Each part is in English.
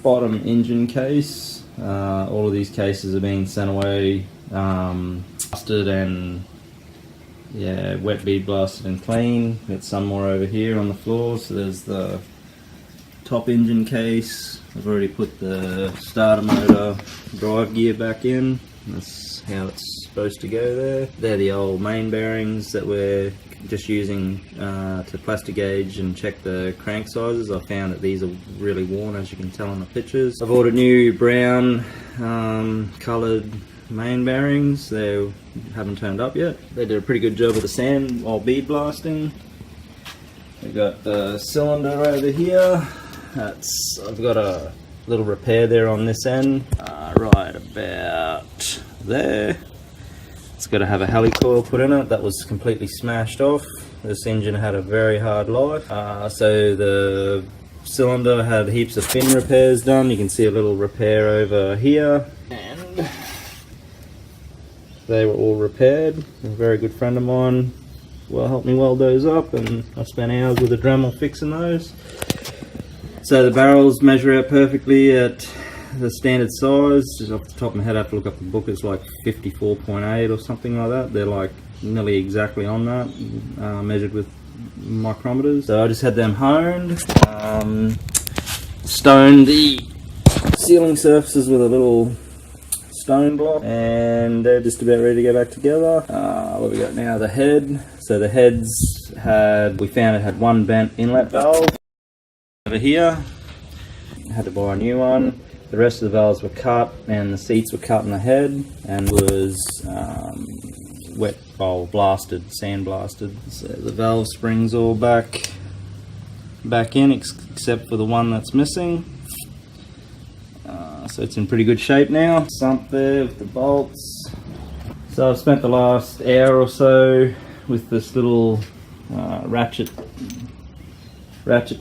bottom engine case. All of these cases are being sent away, busted and wet bead blasted and clean. Got some more over here on the floor. So there's the top engine case. I've already put the starter motor drive gear back in. That's how it's supposed to go there. They're the old main bearings that we're just using to plastic gauge and check the crank sizes. I found that these are really worn, as you can tell in the pictures. I've ordered new brown coloured main bearings. They haven't turned up yet. They did a pretty good job of the sand while bead blasting. We've got the cylinder over here. I've got a little repair there on this end, right about there. It's got to have a helicoil put in it. That was completely smashed off. This engine had a very hard life. So the cylinder had heaps of fin repairs done. You can see a little repair over here, and they were all repaired. A very good friend of mine helped me weld those up, and I spent hours with a Dremel fixing those. So the barrels measure out perfectly at the standard size. Just off the top of my head, I have to look up the book. It's like 54.8 or something like that. They're like nearly exactly on that, measured with micrometers. So I just had them honed, stoned the sealing surfaces with a little stone block, and they're just about ready to go back together. What we got now? The head. So the heads we found it had one bent inlet valve over here. Had to buy a new one. The rest of the valves were cut, and the seats were cut in the head, and was blasted, sand blasted. So the valve springs all back in, except for the one that's missing. So it's in pretty good shape now. Sump there with the bolts. So I've spent the last hour or so with this little ratchet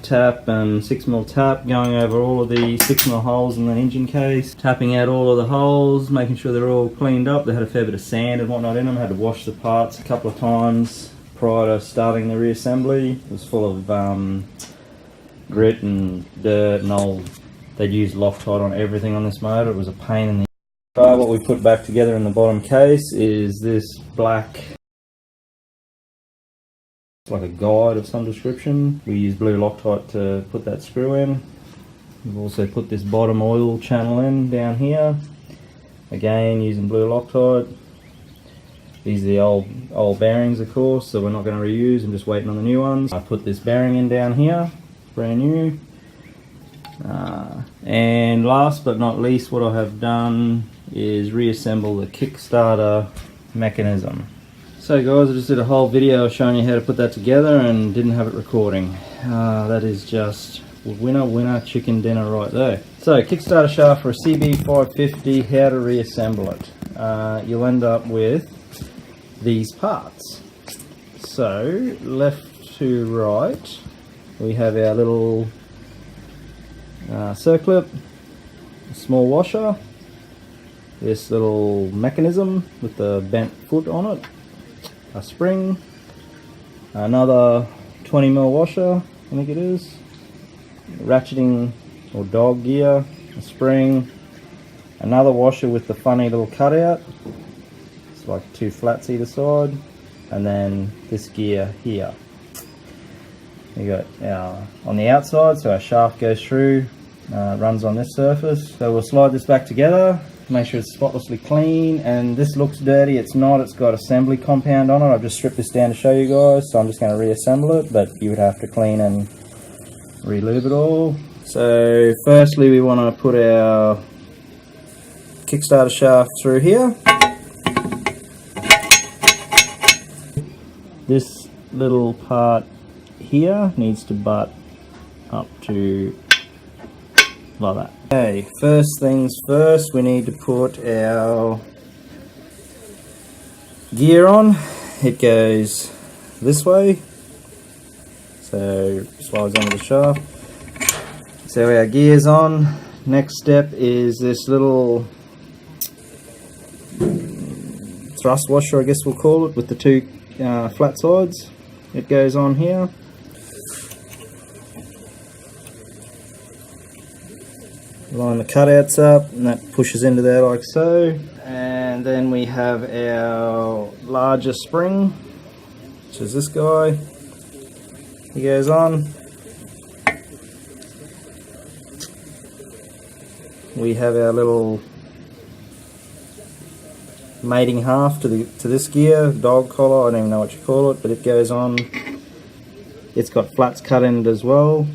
tap and 6mm tap, going over all of the 6mm holes in the engine case, tapping out all of the holes, making sure they're all cleaned up. They had a fair bit of sand and whatnot in them. I had to wash the parts a couple of times prior to starting the reassembly. It was full of grit and dirt and old. They'd used Loctite on everything on this motor. It was a pain in the what we put back together in the bottom case is this black, like a guide of some description. We use blue Loctite to put that screw in. We've also put this bottom oil channel in down here, again using blue Loctite. These are the old bearings, of course, so we're not going to reuse. I'm just waiting on the new ones. I put this bearing in down here, brand new. And last but not least, what I have done is reassemble the Kickstarter mechanism. So guys, I just did a whole video showing you how to put that together and didn't have it recording. That is just winner chicken dinner right there. So Kickstarter shaft for a CB550, how to reassemble it. You'll end up with these parts. So left to right, we have our little circlip, a small washer, this little mechanism with the bent foot on it, a spring, another 20mm washer, I think it is, ratcheting or dog gear, a spring, another washer with the funny little cutout, it's like two flats either side, and then this gear here. We got our on the outside, so our shaft goes through, runs on this surface. So we'll slide this back together, make sure it's spotlessly clean. And this looks dirty, it's not. It's got assembly compound on it. I've just stripped this down to show you guys, so I'm just going to reassemble it, but you would have to clean and re-lube it all. So firstly, we want to put our Kickstarter shaft through here. This little part here needs to butt up to like that. Okay, first things first, we need to put our gear on. It goes this way, so slides onto the shaft. So our gear's on. Next step is this little thrust washer, I guess we'll call it, with the two flat sides. It goes on here. line the cutouts up, and that pushes into there like so. And then we have our larger spring, which is this guy. He goes on. We have our little mating half to this gear, dog collar, I don't even know what you call it, but it goes on. It's got flats cut in it as well.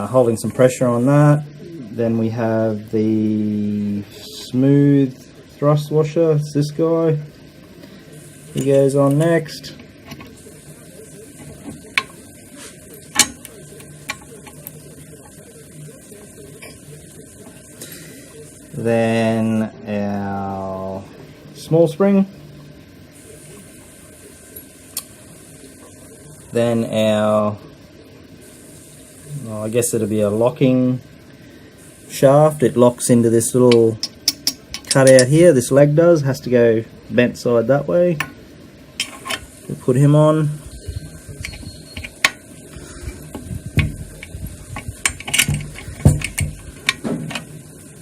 Holding some pressure on that. Then we have the smooth thrust washer, it's this guy. He goes on next. Then our small spring. Then our, well, I guess it'll be a locking shaft. It locks into this little cutout here. This leg does, has to go bent side that way. We'll put him on.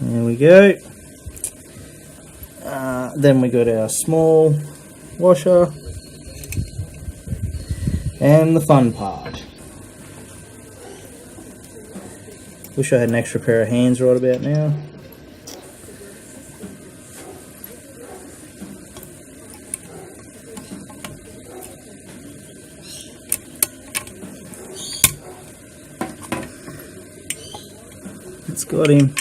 There we go. Then we got our small washer and the fun part. Wish I had an extra pair of hands right about now. It's got him.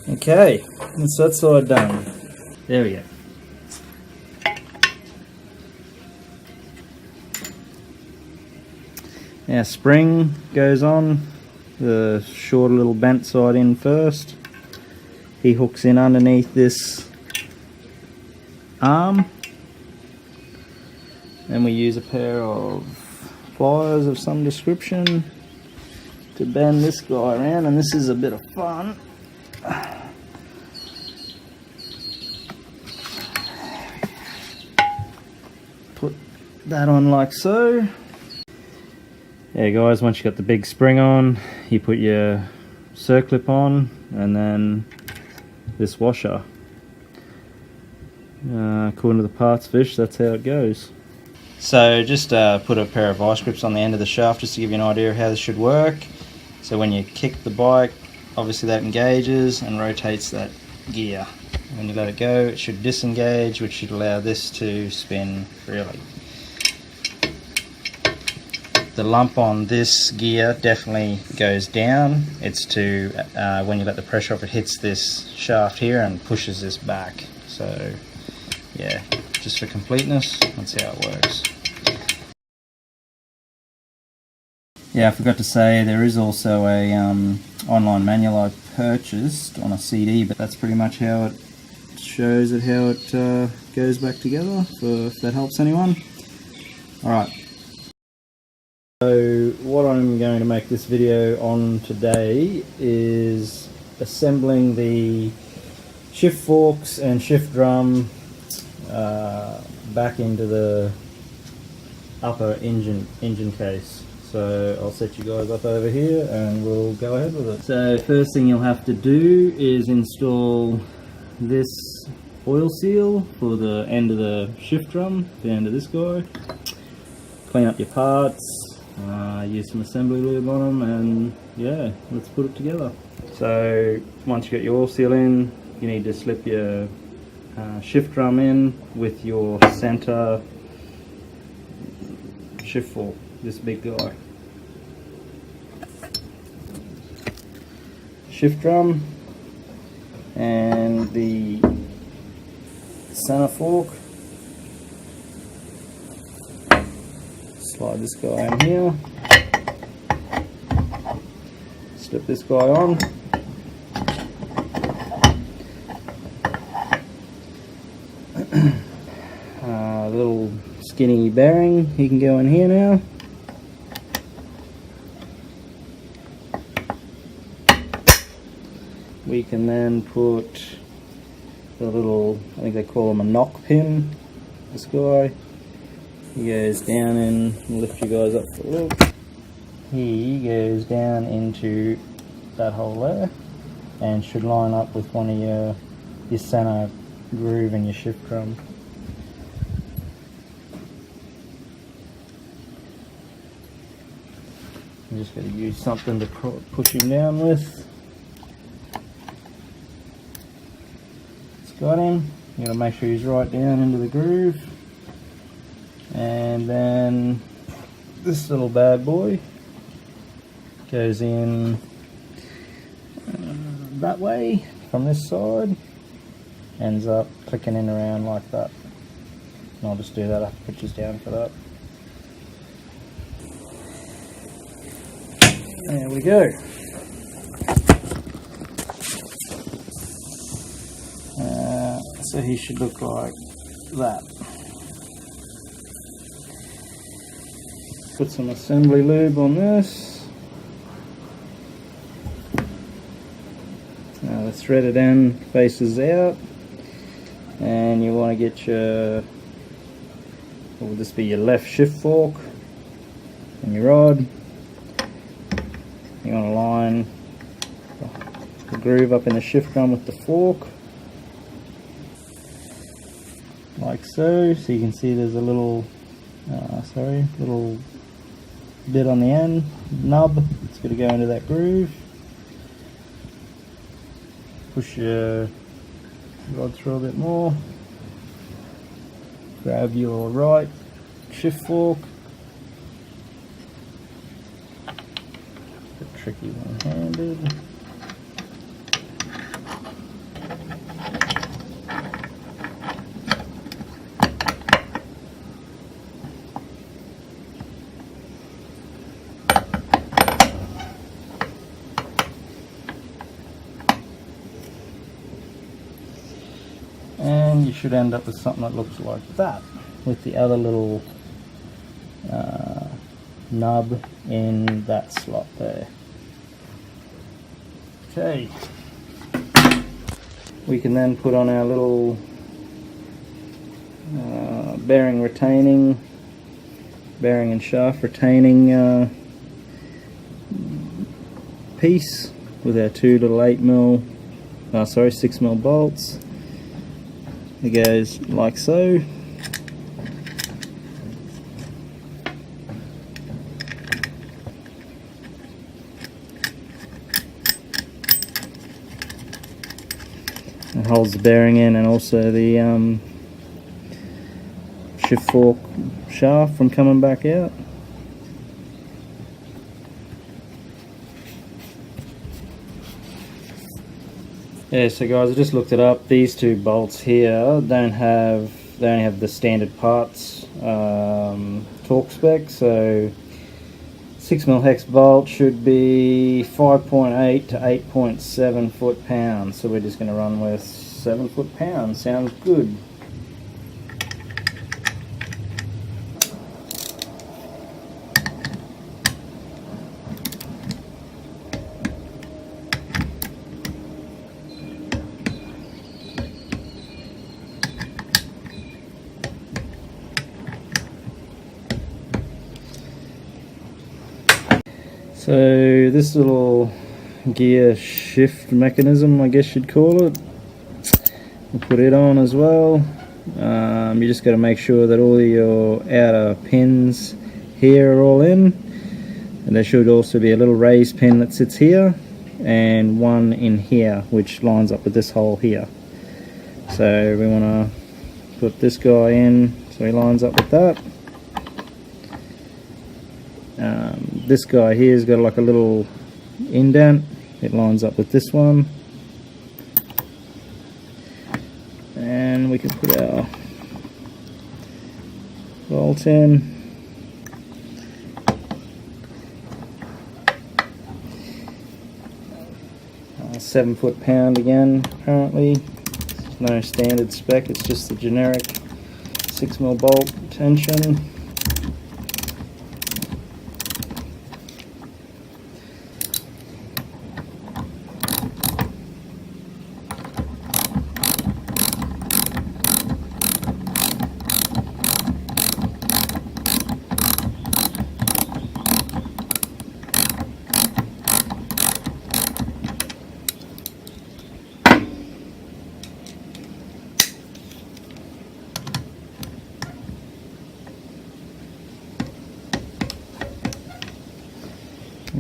Okay, that's that side done. There we go. Our spring goes on, the short little bent side in first. He hooks in underneath this arm. Then we use a pair of pliers of some description to bend this guy around, and this is a bit of fun. Put that on like so. Yeah guys, once you got the big spring on, you put your circlip on, and then this washer. According to the parts fish, that's how it goes. So just put a pair of vice grips on the end of the shaft just to give you an idea of how this should work. So when you kick the bike, obviously that engages and rotates that gear. When you let it go, it should disengage, which should allow this to spin freely. The lump on this gear definitely goes down. It's to, when you let the pressure off, it hits this shaft here and pushes this back. So yeah, just for completeness, that's how it works. Yeah, I forgot to say there is also a online manual I purchased on a CD, but that's pretty much how it shows it, how it goes back together, if that helps anyone. Alright. So what I'm going to make this video on today is assembling the shift forks and shift drum back into the upper engine case. So I'll set you guys up over here and we'll go ahead with it. So first thing you'll have to do is install this oil seal for the end of the shift drum, the end of this guy. Clean up your parts. Use some assembly lube on them, and yeah, let's put it together. So once you got your oil seal in, you need to slip your shift drum in with your center shift fork, this big guy. Shift drum and the center fork. Slide this guy in here. Slip this guy on. Little skinny bearing, he can go in here now. We can then put the little, I think they call them a knock pin, this guy. He goes down and I'll lift you guys up for a look. He goes down into that hole there and should line up with one of your center groove and your shift drum. I'm just going to use something to push him down with. It's got him. You got to make sure he's right down into the groove. And then this little bad boy goes in that way from this side, ends up clicking in around like that. And I'll just do that, I'll put you down for that. There we go. So he should look like that. Put some assembly lube on this. Now the threaded end faces out, and you want to get your, what would this be, your left shift fork and your rod. You want to line the groove up in the shift drum with the fork, like so. So you can see there's a little, little bit on the end, nub. It's going to go into that groove. Push your rod through a bit more. Grab your right shift fork. Tricky one-handed. And you should end up with something that looks like that, with the other little nub in that slot there. Okay, we can then put on our little bearing and shaft retaining piece with our two little 6mm bolts. It goes like so. It holds the bearing in, and also the shift fork shaft from coming back out. Yeah, so guys, I just looked it up. These two bolts here they only have the standard parts torque spec. So 6mm hex bolt should be 5.8 to 8.7 foot-pounds. So we're just going to run with 7 foot-pounds. Sounds good. So this little gear shift mechanism, I guess you'd call it, we'll put it on as well. You just got to make sure that all your outer pins here are all in, and there should also be a little raised pin that sits here and one in here which lines up with this hole here. So we want to put this guy in so he lines up with that. This guy here has got like a little indent. It lines up with this one. And we can put our bolt in. 7 foot-pound again, apparently. There's no standard spec, it's just the generic 6mm bolt tension.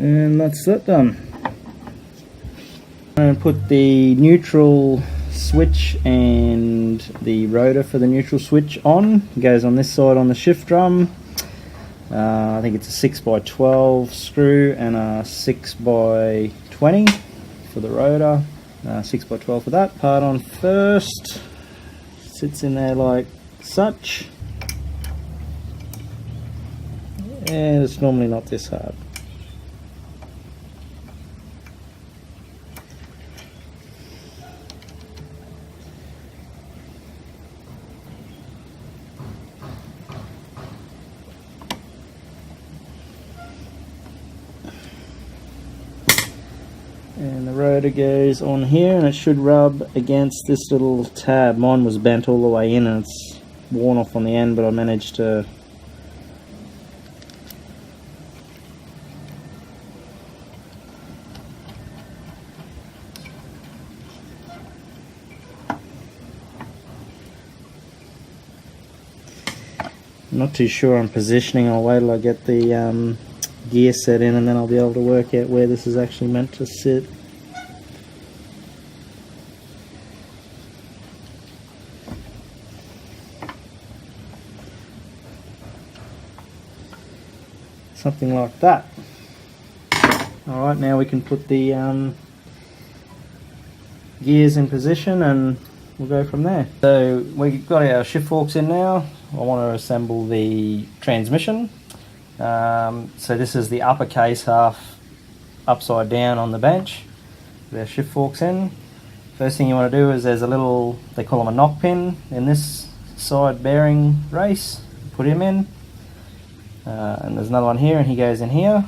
And that's that done. I'm going to put the neutral switch and the rotor for the neutral switch on. It goes on this side on the shift drum. I think it's a 6x12 screw and a 6x20 for the rotor. 6x12 for that. Part on first. Sits in there like such. And it's normally not this hard. And the rotor goes on here, and it should rub against this little tab. Mine was bent all the way in and it's worn off on the end, but I managed to I'm not too sure on positioning. I'll wait till I get the gear set in, and then I'll be able to work out where this is actually meant to sit. Something like that. Alright, now we can put the gears in position and we'll go from there. So we've got our shift forks in now. I want to assemble the transmission. So this is the upper case half upside down on the bench. Their shift forks in. First thing you want to do is there's a little, they call them a knock pin in this side bearing race. Put him in. And there's another one here, and he goes in here.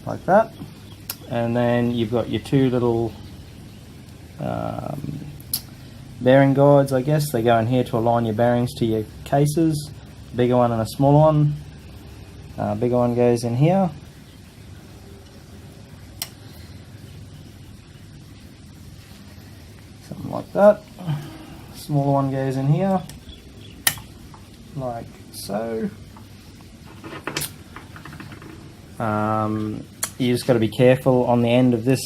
Like that. And then you've got your two little bearing guides, I guess. They go in here to align your bearings to your cases. Bigger one and a smaller one. Bigger one goes in here. Something like that. Smaller one goes in here. Like so. You just got to be careful on the end of this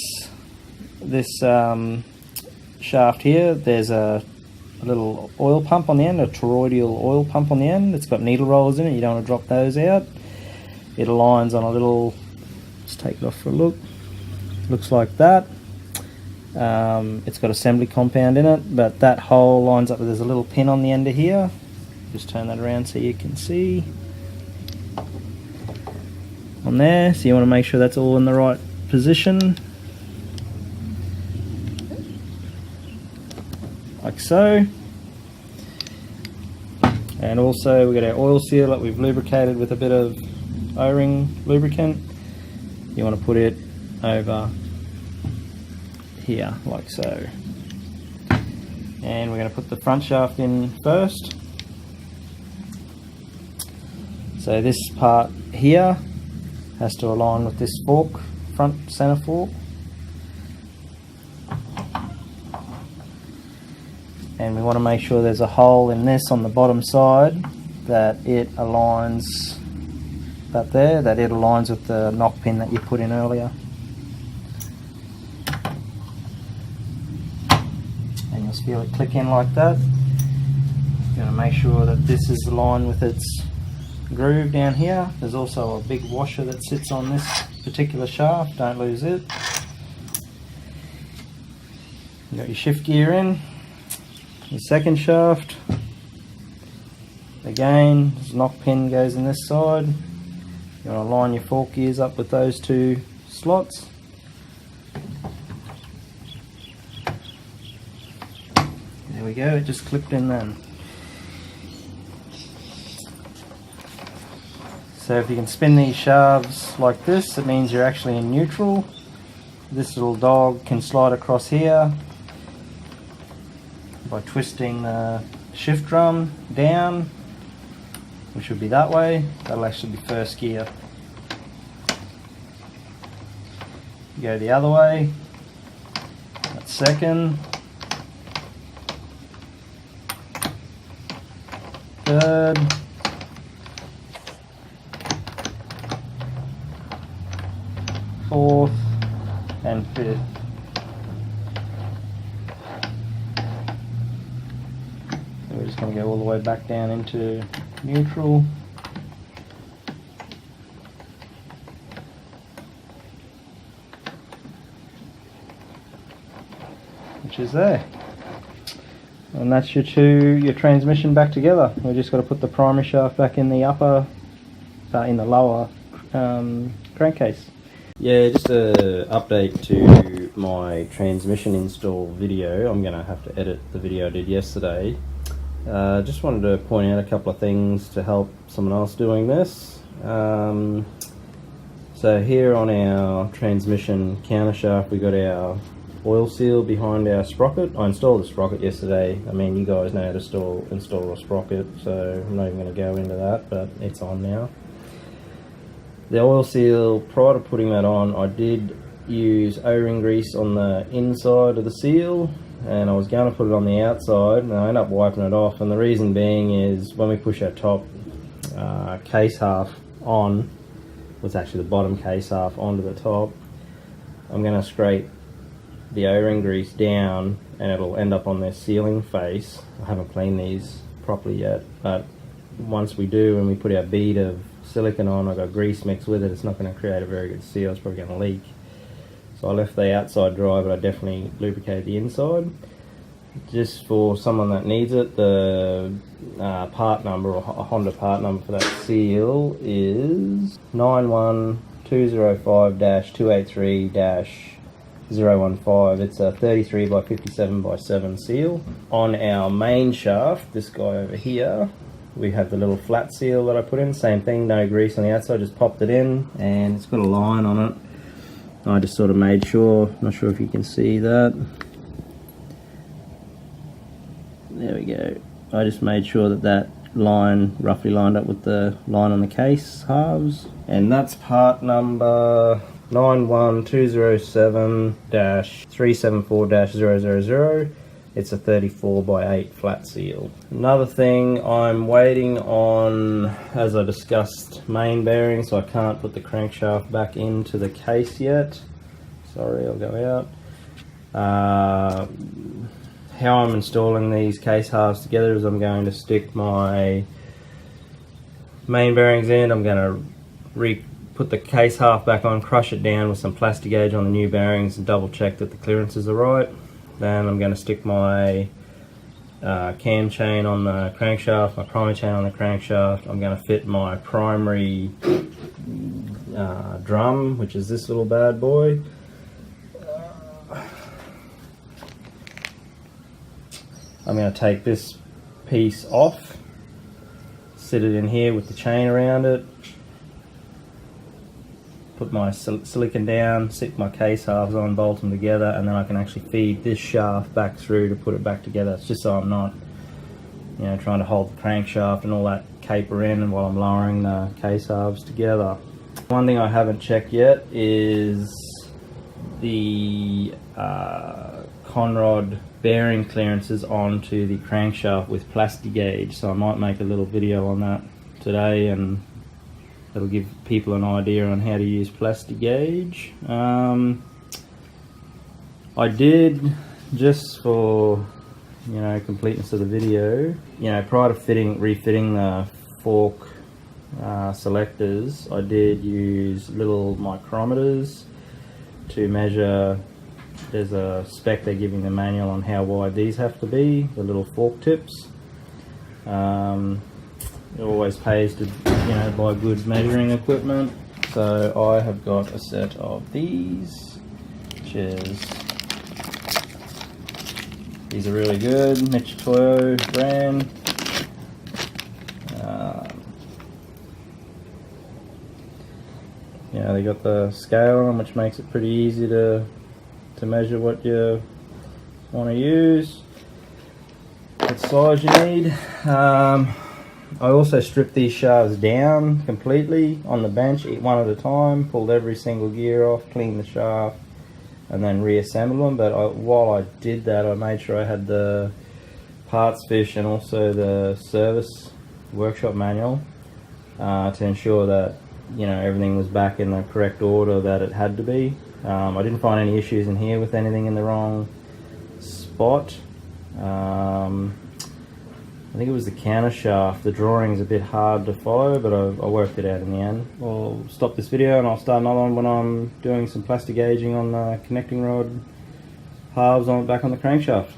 shaft here. There's a little oil pump on the end, a toroidal oil pump on the end. It's got needle rollers in it. You don't want to drop those out. It aligns on a little, let's take it off for a look. Looks like that. It's got assembly compound in it, but that hole lines up with, there's a little pin on the end of here. Just turn that around so you can see. On there, so you want to make sure that's all in the right position. Like so. And also we've got our oil seal that we've lubricated with a bit of O-ring lubricant. You want to put it over here, like so. And we're going to put the front shaft in first. So this part here has to align with this fork, front center fork. And we want to make sure there's a hole in this on the bottom side that it aligns up there, that it aligns with the knock pin that you put in earlier. And you'll feel it click in like that. You're going to make sure that this is aligned with its groove down here. There's also a big washer that sits on this particular shaft, don't lose it. You've got your shift gear in, the second shaft. Again, this knock pin goes in this side. You want to line your fork gears up with those two slots. There we go, it just clipped in then. So if you can spin these shafts like this, it means you're actually in neutral. This little dog can slide across here by twisting the shift drum down, which would be that way. That'll actually be first gear. Go the other way, that's second, third, 4th and 5th. So we're just going to go all the way back down into neutral. Which is there. And that's your transmission back together. We just got to put the primary shaft back in the lower crankcase. Yeah, just a update to my transmission install video. I'm going to have to edit the video I did yesterday. Just wanted to point out a couple of things to help someone else doing this. So here on our transmission countershaft, we got our oil seal behind our sprocket. I installed the sprocket yesterday. I mean, you guys know how to install a sprocket, so I'm not even going to go into that, but it's on now. The oil seal, prior to putting that on, I did use O-ring grease on the inside of the seal, and I was going to put it on the outside, and I ended up wiping it off. And the reason being is when we push our top case half on, was actually the bottom case half onto the top, I'm going to scrape the O-ring grease down and it'll end up on their sealing face. I haven't cleaned these properly yet, but once we do and we put our bead of silicone on, I've got grease mixed with it, it's not going to create a very good seal, it's probably going to leak. So I left the outside dry, but I definitely lubricated the inside. Just for someone that needs it, the part number, or Honda part number for that seal is 91205-283-015. It's a 33 by 57 by 7 seal. On our main shaft, this guy over here, we have the little flat seal that I put in. Same thing, no grease on the outside, just popped it in, and it's got a line on it. I just sort of made sure, not sure if you can see that. There we go. I just made sure that that line roughly lined up with the line on the case halves, and that's part number 91207-374-000. It's a 34 by 8 flat seal. Another thing, I'm waiting on, as I discussed, main bearings, so I can't put the crankshaft back into the case yet. Sorry, I'll go out. How I'm installing these case halves together is I'm going to stick my main bearings in. I'm going to put the case half back on, crush it down with some plastic gauge on the new bearings and double check that the clearances are right. Then I'm going to stick my cam chain on the crankshaft, my primary chain on the crankshaft. I'm going to fit my primary drum, which is this little bad boy. I'm going to take this piece off, sit it in here with the chain around it, put my silicone down, stick my case halves on, bolt them together, and then I can actually feed this shaft back through to put it back together. It's just so I'm not, you know, trying to hold the crankshaft and all that caper in while I'm lowering the case halves together. One thing I haven't checked yet is the conrod bearing clearances onto the crankshaft with plastic gauge, so I might make a little video on that today, and it'll give people an idea on how to use plastic gauge. I did, just for, you know, completeness of the video, you know, prior to refitting the fork selectors, I did use little micrometers to measure. There's a spec they're giving the manual on how wide these have to be, the little fork tips. It always pays to, you know, buy good measuring equipment. So I have got a set of these, which is, these are really good, Toyo brand. You know, they got the scale on them, which makes it pretty easy to measure what you want to use, what size you need. I also stripped these shafts down completely on the bench, one at a time, pulled every single gear off, cleaned the shaft, and then reassembled them. But while I did that, I made sure I had the parts fiche and also the service workshop manual to ensure that you know, everything was back in the correct order that it had to be. I didn't find any issues in here with anything in the wrong spot. I think it was the counter shaft. The drawing's a bit hard to follow, but I worked it out in the end. I'll stop this video and I'll start another one when I'm doing some plastic gauging on the connecting rod halves on back on the crankshaft.